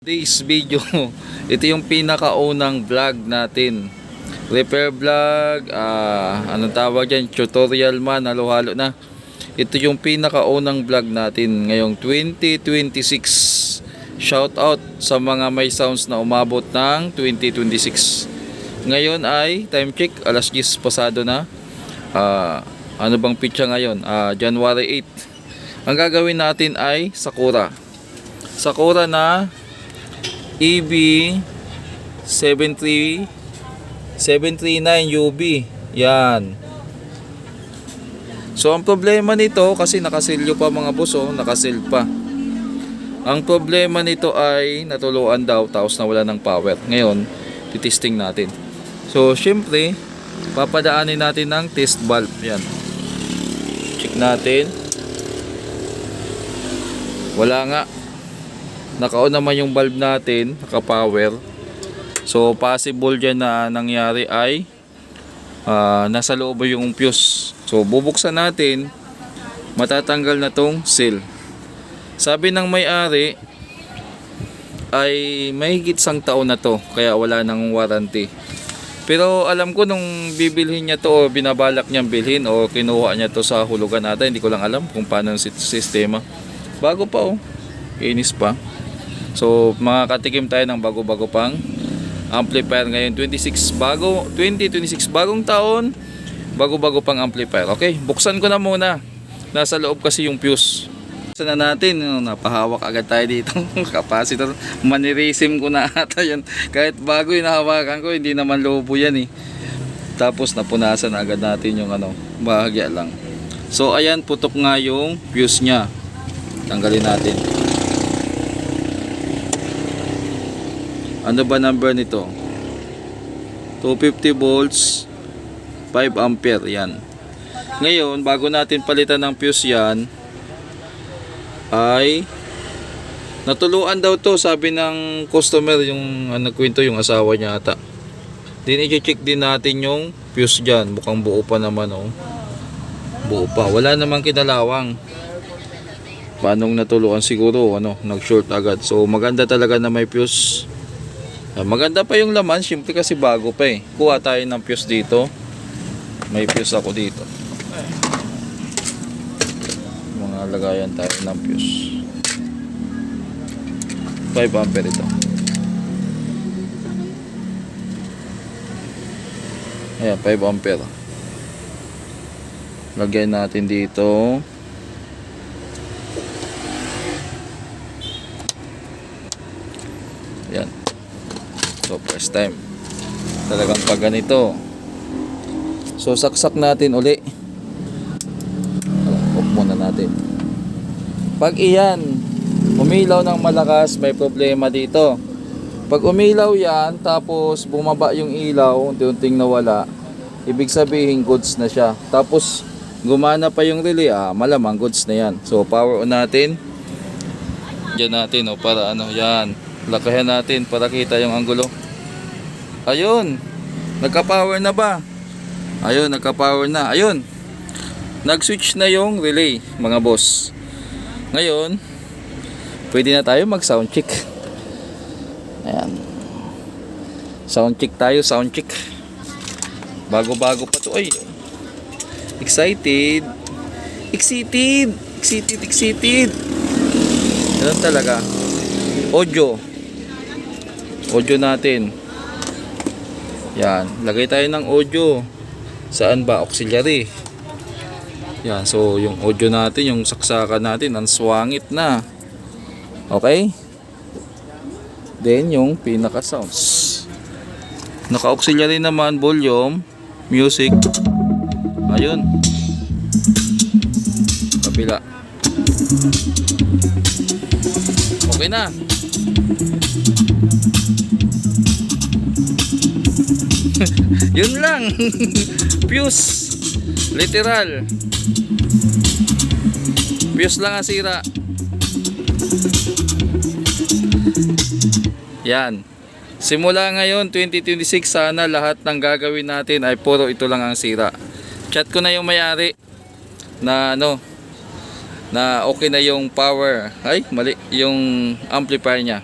Today's video, ito yung pinakaunang vlog natin. Repair vlog, anong tawag dyan, tutorial man, halo-halo na. Ito yung pinakaunang vlog natin ngayong 2026. Shout out sa mga may sounds na umabot ng 2026. Ngayon ay, time check, alas 10 pasado na. Ano bang pitsa ngayon? January 8. Ang gagawin natin ay Sakura. Sakura na EB 739 UB. Yan. So ang problema nito, kasi nakasilyo pa mga boss, nakasil pa. Ang problema nito ay natuluan daw tapos nawala ng power. Ngayon, titesting natin. So syempre, papadaanin natin ng test valve. Yan. Check natin. Wala nga. Naka-on naman yung valve natin, naka-power. So possible dyan na nangyari ay nasa loob yung fuse. So bubuksan natin, matatanggal na tong seal. Sabi ng may-ari ay mahigit 1 taon na to, kaya wala nang warranty. Pero alam ko nung bibilhin niya to o binabalak niyang bilhin o kinuha niya to sa hulugan ata, hindi ko lang alam kung paano ang sistema. Bago pa inis pa. So makakatikim tayo ng bago-bago pang amplifier ngayon 2026 bagong taon, bago-bago pang amplifier. Okay, buksan ko na muna. Nasa loob kasi yung fuse. Buksan na natin. Napahawak agad tayo dito. Capacitor. Manirisim ko na ata yan. Kahit bago yung nahawakan ko, hindi naman lobo yan Tapos napunasan agad natin yung bahagya lang. So ayan, putok nga yung fuse nya. Tanggalin natin. Ano ba number nito? 250 volts 5 ampere. Yan. Ngayon, bago natin palitan ng fuse yan, ay natuluan daw to, sabi ng customer, yung nagkwento yung asawa niya ata. Din i-check din natin yung fuse dyan. Mukhang buo pa naman buo pa. Wala namang kinalawang. Paanong natuluan siguro, nag-short agad. So maganda talaga na may fuse. Maganda pa yung laman, syempre kasi bago pa Kuha tayo ng fuse dito. May fuse ako dito. Mga lagayan tayo ng fuse. 5 ampere ito. Ayan, 5 ampere. Lagyan natin dito. Ayan. So first time talagang pag ganito. So saksak natin uli. Off muna natin. Pag iyan umilaw ng malakas, may problema dito. Pag umilaw yan tapos bumaba yung ilaw, unti-unting nawala, ibig sabihin goods na siya. Tapos gumana pa yung relay, malamang goods na yan. So power on natin. Diyan natin para yan. Lakayan natin para kita yung anggulo. Ayun. Nagka-power na ba? Ayun, nagka-power na. Ayun. Nag-switch na yung relay, mga boss. Ngayon, pwede na tayo mag-sound check. Ayan. Sound check tayo, sound check. Bago-bago pa to. Ay. Excited. Excited. Excited, excited. Ganun talaga. Audio natin. Yan, lagay tayo ng audio. Saan ba? Auxiliary. Yan, so yung audio natin, yung saksakan natin, ang swangit na. Okay? Then yung pinaka sounds. Naka-auxiliary naman, volume, music. Ayun. Kabila. Okay na. Yun lang. Fuse. Literal. Fuse lang ang sira. Yan. Simula ngayon 2026, sana lahat ng gagawin natin ay puro ito lang ang sira. Chat ko na yung may-ari na na okay na yung power, ay mali, yung amplifier niya.